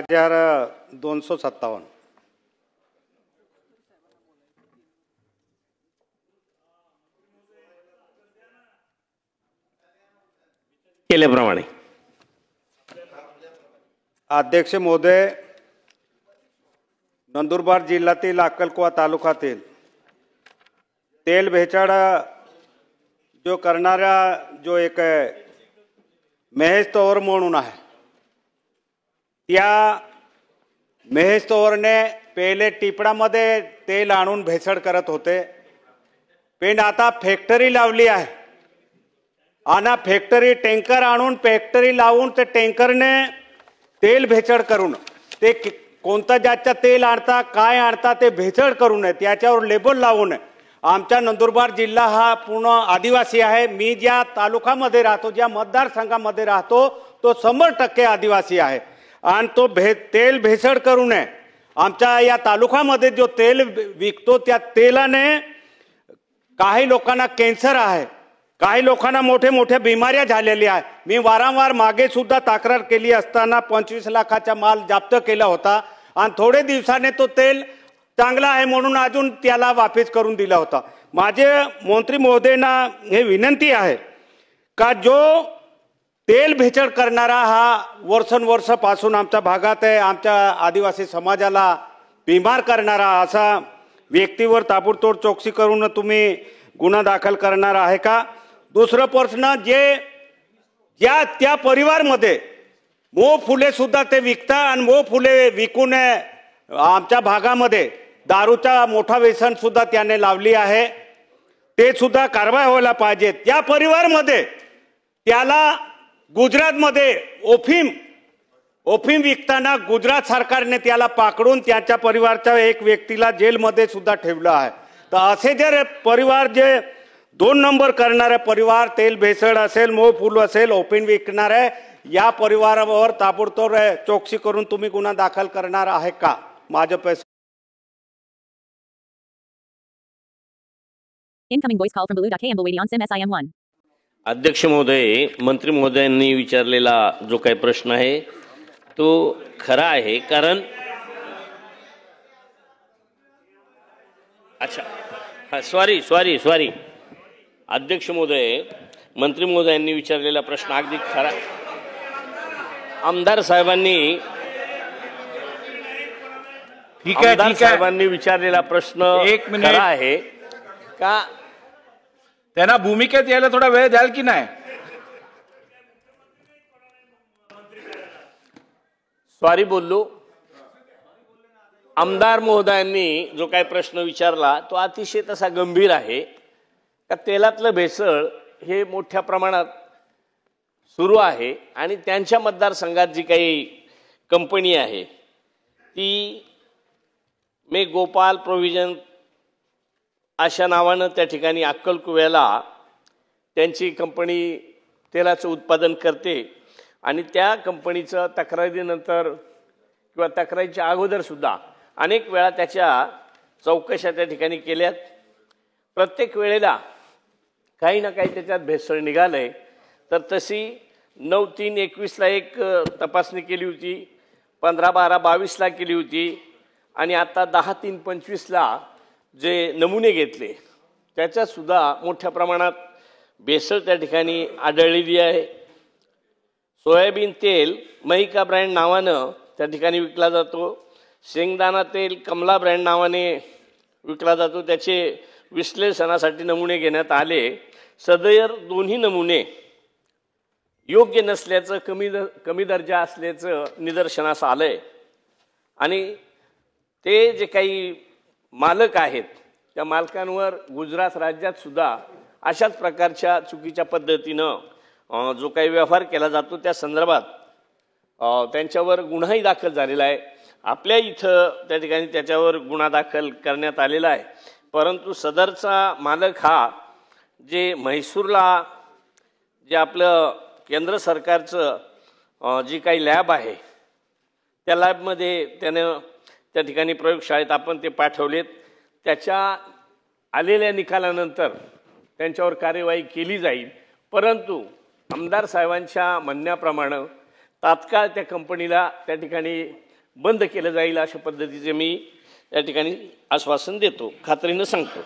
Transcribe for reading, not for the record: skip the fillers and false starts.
1257 केल्याप्रमाणे अध्यक्ष महोदय, नंदुरबार जिल्ह्यातील अक्कलकुवा तालुक्यातील तेल भेसळ जो करणारा जो एक महेश तोवर म्हणून आहे, त्या महेश तोवरने पहिले टिपडामध्ये तेल आणून भेसळ करत होते, पण आता फॅक्टरी लावली आहे आणि फॅक्टरी टँकर आणून फॅक्टरी लावून ते टँकरने तेल भेसळ करून ते कोणतं ज्याचं तेल आणता काय आणता ते भेसळ करू नये त्याच्यावर लेबल लावू नये। आमचा नंदुरबार जिल्हा हा पूर्ण आदिवासी आहे। मी ज्या तालुक्यामध्ये राहतो, ज्या मतदारसंघामध्ये राहतो तो 100% आदिवासी आहे आणि तो तेल भेसळ करू नये। आमच्या या तालुक्यामध्ये जो तेल विकतो त्या तेलाने काही लोकांना कॅन्सर आहे, काही लोकांना मोठे मोठे बिमाऱ्या झालेल्या आहेत। मी वारंवार मागे सुद्धा तक्रार केली असताना 25 लाखाचा माल जप्त केला होता आणि थोडे दिवसाने तो तेल चांगला आहे म्हणून अजून त्याला वापस करून दिला होता। माझे मंत्री महोदयांना हे विनंती आहे का जो तेल भेसळ करणारा हा वर्षांपासून आमच्या भागात आहे, आमच्या आदिवासी समाजाला बिमार करणारा असा व्यक्तीवर ताबडतोब चौकशी करून तुम्ही गुन्हा दाखल करणार आहे का? दुसरा प्रश्न, ज्या त्या परिवारमध्ये मोह फुले सुद्धा ते विकतात आणि मोह फुले विकून आमच्या भागामध्ये दारूचा मोठा व्यसन सुद्धा त्याने लावली आहे, ते सुद्धा कारवाई व्हायला पाहिजे। त्या परिवारमध्ये त्याला गुजरातमध्ये ओफीम विकताना गुजरात सरकारने त्याला पकडून त्याच्या परिवाराच्या एक व्यक्तीला जेलमध्ये सुद्धा ठेवलं आहे। तर असे जर परिवार जे 2 नंबर करणारे परिवार, तेल भेसळ असेल, मोह फूल असेल, ओफीम विकणारे, या परिवारावर ताबडतोब चौकशी करून तुम्ही गुन्हा दाखल करणार आहे का? माझे पैसे Incoming voice call from Balu.km waiting on SIM SIM1. अध्यक्ष महोदय, मंत्री महोदयांनी विचारलेला जो काही प्रश्न आहे तो खरा आहे, कारण अच्छा सॉरी अध्यक्ष महोदय, मंत्री महोदयांनी विचारलेला प्रश्न अगदी खरा। आमदार साहेबांनी साहेबांनी विचारलेला प्रश्न खरा आहे का? त्यांना भूमिकेत यायला थोडा वेळ द्याल की नाही? सॉरी बोललो। आमदार महोदयांनी जो काही प्रश्न विचारला तो अतिशय तसा गंभीर आहे का तेलातलं भेसळ हे मोठ्या प्रमाणात सुरू आहे आणि त्यांच्या मतदारसंघात जी काही कंपनी आहे ती मे गोपाल प्रोव्हिजन अशा नावानं त्या ठिकाणी अक्कलकुव्याला त्यांची कंपनी तेलाचं उत्पादन करते आणि त्या कंपनीचं तक्रारीनंतर किंवा तक्रारीच्या अगोदर सुद्धा अनेक वेळा त्याच्या चौकशा त्या ठिकाणी केल्यात। प्रत्येक वेळेला काही ना काही त्याच्यात भेसळ निघालंय। तर तशी 9/3/21 एक तपासणी केली होती, 15/12/22 केली होती आणि आता 10/3/25 जे नमुने घेतले त्याच्यात सुद्धा मोठ्या प्रमाणात भेसळ त्या ठिकाणी आढळलेली आहे। सोयाबीन तेल महिका ब्रँड नावानं त्या ठिकाणी विकला जातो, शेंगदाणा तेल कमला ब्रँड नावाने विकला जातो। त्याचे विश्लेषणासाठी नमुने घेण्यात आले, सदर दोन्ही नमुने योग्य नसल्याचं, कमी दर्जा असल्याचं निदर्शनास आलंय आणि ते जे काही मालक आहेत त्या मालकांवर गुजरात राज्यात सुद्धा अशाच प्रकारच्या चुकीच्या पद्धतीनं जो काही व्यवहार केला जातो त्या संदर्भात त्यांच्यावर गुन्हाही दाखल झालेला आहे। आपल्या इथं त्या ठिकाणी त्याच्यावर गुन्हा दाखल करण्यात आलेला आहे, परंतु सदरचा मालक हा जे म्हैसूरला जे आपलं केंद्र सरकारचं जी काही लॅब आहे त्या लॅबमध्ये त्यानं त्या ठिकाणी प्रयोगशाळेत आपण ते पाठवलेत। त्याच्या आलेल्या निकालानंतर त्यांच्यावर कार्यवाही केली जाईल, परंतु आमदार साहेबांच्या म्हणण्याप्रमाणे तात्काळ त्या कंपनीला त्या ठिकाणी बंद केलं जाईल अशा पद्धतीचे मी या ठिकाणी आश्वासन देतो, खात्रीनं सांगतो.